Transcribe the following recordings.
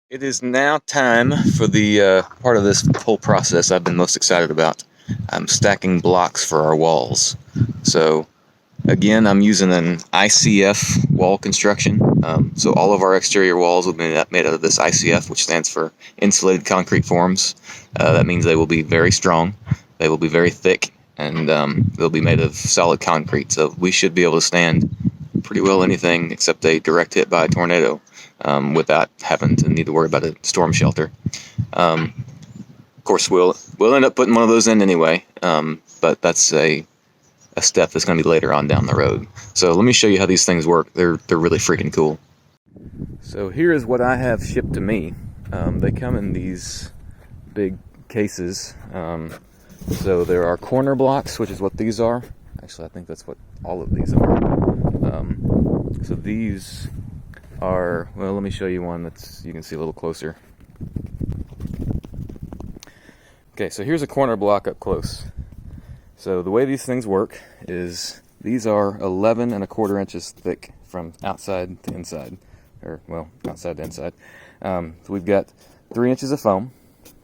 It is now time for the part of this whole process I've been most excited about. I'm stacking blocks for our walls. So, again, I'm using an ICF wall construction. So all of our exterior walls will be made out of this ICF, which stands for insulated concrete forms. That means they will be very strong, they will be very thick, and they'll be made of solid concrete. So we should be able to stand pretty well anything except a direct hit by a tornado, without having to need to worry about a storm shelter. Of course, we'll end up putting one of those in anyway, but that's a step that's going to be later on down the road. So let me show you how these things work. They're really freaking cool. So here is what I have shipped to me. They come in these big cases. So there are corner blocks, which is what these are. Actually, I think that's what all of these are. So these are, well, let me show you one that's you can see a little closer. Okay, so here's a corner block up close. So the way these things work is these are 11 1/4 inches thick from outside to inside, or well, outside to inside. So we've got 3 inches of foam.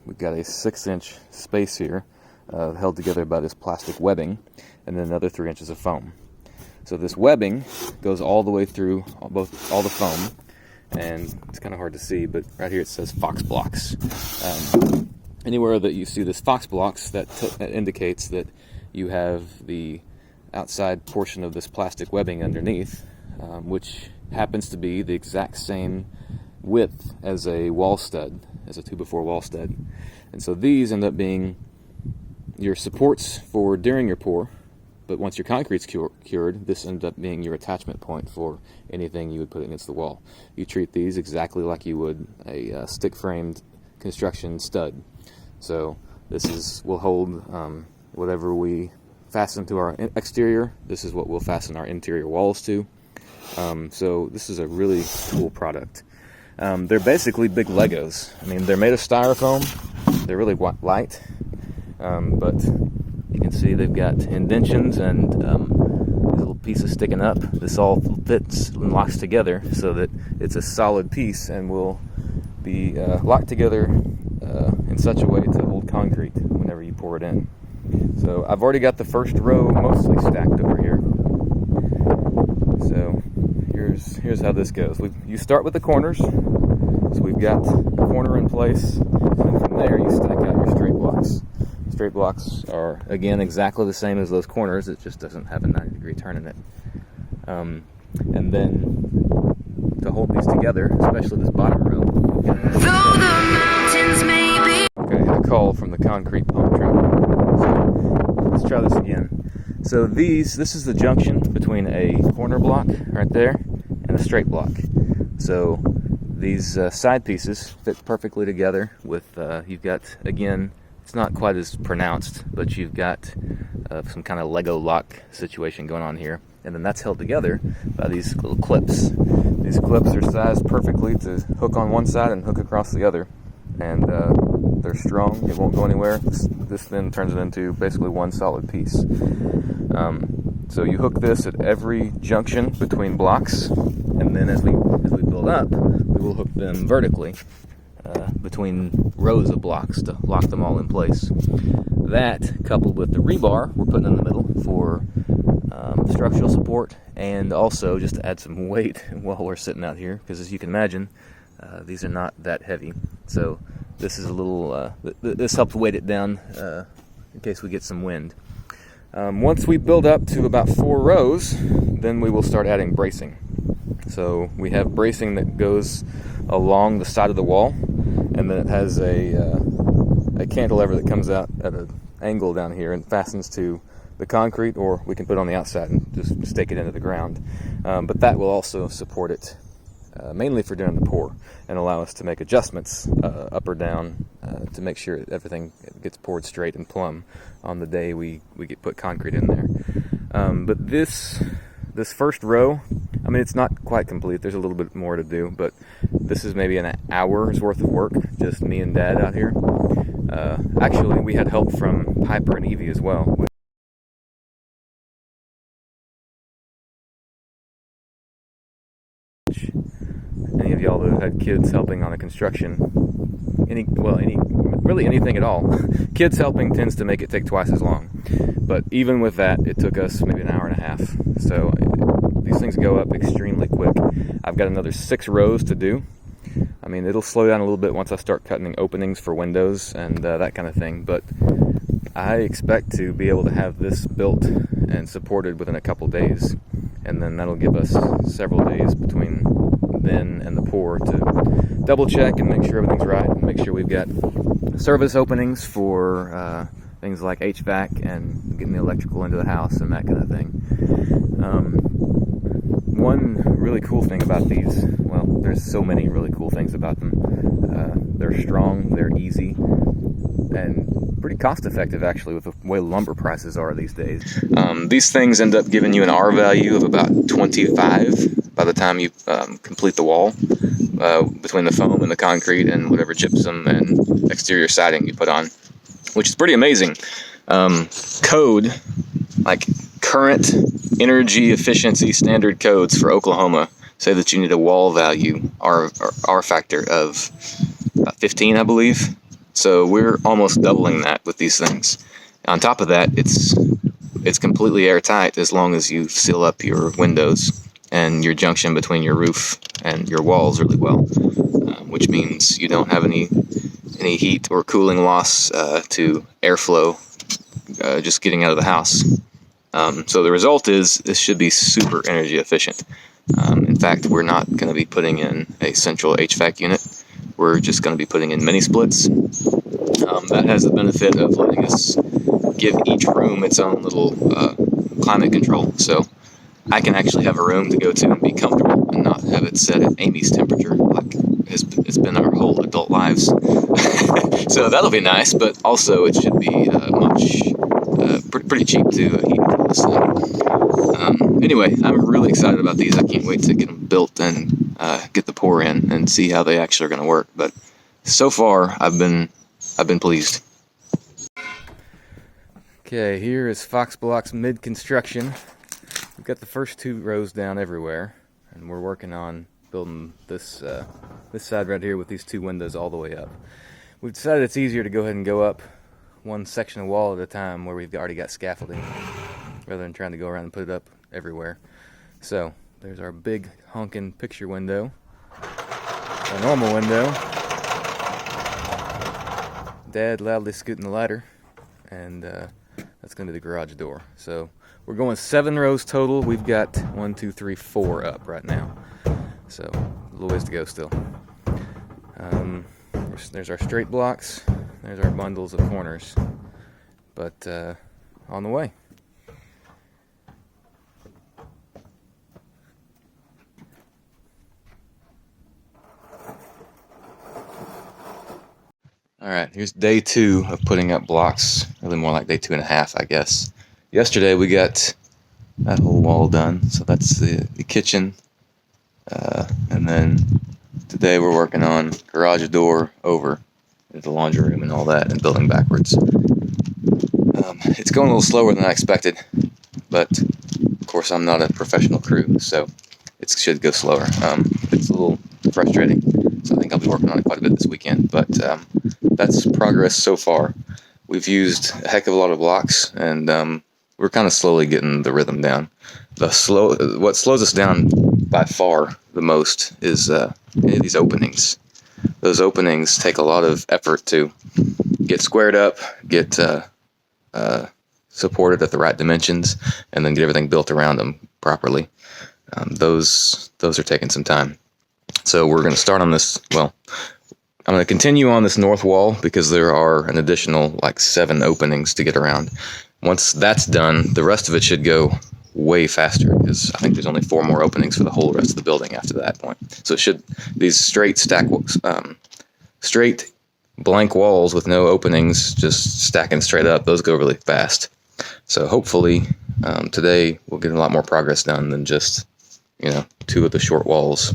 We've got a 6-inch space here, held together by this plastic webbing, and then another 3 inches of foam. So this webbing goes all the way through all the foam, and it's kind of hard to see, but right here it says Fox Blocks. Anywhere that you see this Fox Blocks, that indicates that you have the outside portion of this plastic webbing underneath, which happens to be the exact same width as a wall stud, as a 2x4 wall stud. And so these end up being your supports for during your pour, but once your concrete's cured, this ends up being your attachment point for anything you would put against the wall. You treat these exactly like you would a stick-framed construction stud. So this will hold whatever we fasten to our exterior. This is what we'll fasten our interior walls to. So this is a really cool product. They're basically big Legos. I mean, they're made of styrofoam. They're really light, but you can see they've got indentions and these little pieces sticking up. This all fits and locks together so that it's a solid piece and will be locked together in such a way to hold concrete whenever you pour it in. So I've already got the first row mostly stacked over here. So here's how this goes. You start with the corners. So we've got the corner in place, and from there you stack out your straight blocks. Straight blocks are, again, exactly the same as those corners. It just doesn't have a 90-degree turn in it. And then to hold these together, especially this bottom row. Okay, a call from the concrete pump truck. So let's try this again. So this is the junction between a corner block right there and a straight block. So these side pieces fit perfectly together with, you've got, again, it's not quite as pronounced, but you've got some kind of Lego lock situation going on here. And then that's held together by these little clips. These clips are sized perfectly to hook on one side and hook across the other. And they're strong, it won't go anywhere. This then turns it into basically one solid piece. So you hook this at every junction between blocks, and then as we build up, we will hook them vertically between rows of blocks to lock them all in place. That, coupled with the rebar we're putting in the middle for structural support, and also just to add some weight while we're sitting out here, because as you can imagine, these are not that heavy. So this is a little, this helps weight it down in case we get some wind. Once we build up to about 4 rows, then we will start adding bracing. So we have bracing that goes along the side of the wall, and then it has a cantilever that comes out at an angle down here and fastens to the concrete, or we can put it on the outside and just stake it into the ground. But that will also support it, mainly for during the pour, and allow us to make adjustments up or down to make sure that everything gets poured straight and plumb on the day we put concrete in there. But this first row, I mean, it's not quite complete. There's a little bit more to do, but this is maybe an hour's worth of work, just me and Dad out here. Actually, we had help from Piper and Evie as well. Any of y'all that have had kids helping on a construction, really anything at all, kids helping tends to make it take twice as long. But even with that, it took us maybe an hour and a half. So these things go up extremely quick. I've got another 6 rows to do. I mean, it'll slow down a little bit once I start cutting openings for windows and that kind of thing, but I expect to be able to have this built and supported within a couple days, and then that'll give us several days between then and the pour to double check and make sure everything's right, and make sure we've got service openings for things like HVAC and getting the electrical into the house and that kind of thing. One really cool thing about these, well, there's so many really cool things about them. They're strong, they're easy, and pretty cost effective actually with the way lumber prices are these days. These things end up giving you an R value of about 25 by the time you complete the wall, between the foam and the concrete and whatever gypsum and exterior siding you put on, which is pretty amazing. Code, like current energy efficiency standard codes for Oklahoma, say that you need a wall value, R factor of about 15, I believe. So we're almost doubling that with these things. On top of that, it's completely airtight as long as you seal up your windows and your junction between your roof and your walls really well, which means you don't have any heat or cooling loss to airflow just getting out of the house. So the result is this should be super energy efficient. In fact, we're not going to be putting in a central HVAC unit. We're just going to be putting in mini splits. That has the benefit of letting us give each room its own little climate control. So I can actually have a room to go to and be comfortable and not have it set at Amy's temperature like it's been our whole adult lives. So that'll be nice, but also it should be pretty cheap to heat this thing. Anyway, I'm really excited about these. I can't wait to get them built and get the pour in and see how they actually are going to work. But so far, I've been pleased. Okay, here is Fox Blocks mid-construction. We've got the first 2 rows down everywhere, and we're working on building this side right here with these 2 windows all the way up. We've decided it's easier to go ahead and go up one section of wall at a time where we've already got scaffolding, rather than trying to go around and put it up everywhere. So there's our big honking picture window, a normal window, Dad loudly scooting the ladder, and that's going to be the garage door. So we're going 7 rows total. We've got 1, 2, 3, 4 up right now, so a little ways to go still. There's our straight blocks. There's our bundles of corners, but on the way. All right, here's day 2 of putting up blocks, really more like day 2.5, I guess. Yesterday we got that whole wall done, so that's the kitchen, and then today we're working on garage door over the laundry room and all that, and building backwards. It's going a little slower than I expected, but of course I'm not a professional crew, so it should go slower. It's a little frustrating, so I think I'll be working on it quite a bit this weekend, but that's progress so far. We've used a heck of a lot of blocks, and we're kind of slowly getting the rhythm down. What slows us down by far the most is any of these openings. Those openings take a lot of effort to get squared up, get supported at the right dimensions, and then get everything built around them properly. Those are taking some time. So we're going to start on this, I'm going to continue on this north wall because there are an additional 7 openings to get around. Once that's done, the rest of it should go way faster because I think there's only 4 more openings for the whole rest of the building after that point. So these straight blank walls with no openings, just stacking straight up, those go really fast. So hopefully today we'll get a lot more progress done than just 2 of the short walls.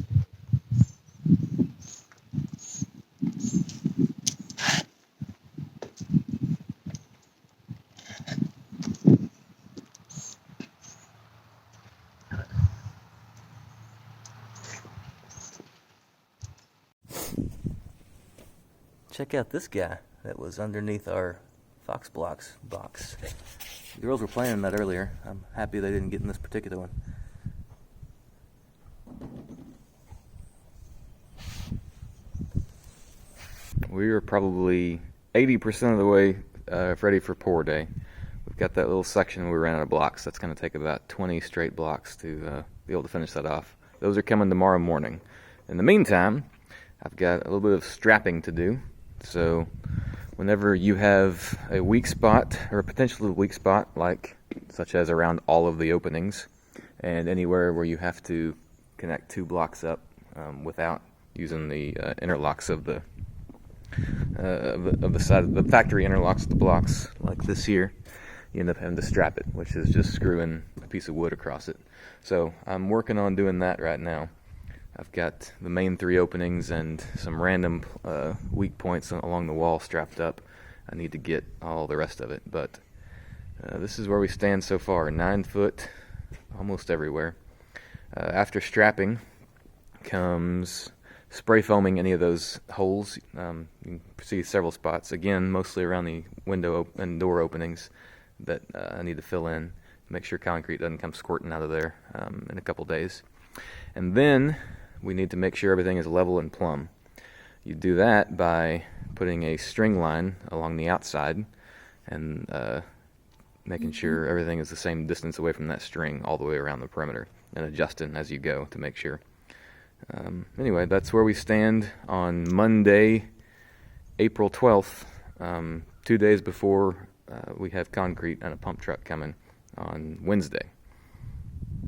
check out this guy that was underneath our Fox Blocks box. The girls were playing in that earlier. I'm happy they didn't get in this particular one. We are probably 80% of the way ready for pour day. We've got that little section where we ran out of blocks. That's going to take about 20 straight blocks to be able to finish that off. Those are coming tomorrow morning. In the meantime, I've got a little bit of strapping to do. So whenever you have a weak spot or a potential weak spot, such as around all of the openings and anywhere where you have to connect 2 blocks up without using the interlocks of the side of the factory interlocks of the blocks, like this here, you end up having to strap it, which is just screwing a piece of wood across it. So I'm working on doing that right now. I've got the main 3 openings and some random weak points along the wall strapped up. I need to get all the rest of it, but this is where we stand so far. 9 foot almost everywhere. After strapping comes spray foaming any of those holes. You can see several spots, again mostly around the window and door openings that I need to fill in, make sure concrete doesn't come squirting out of there in a couple days. And then we need to make sure everything is level and plumb. You do that by putting a string line along the outside and making sure everything is the same distance away from that string all the way around the perimeter, and adjusting as you go to make sure. Anyway, that's where we stand on Monday, April 12th, 2 days before we have concrete and a pump truck coming on Wednesday.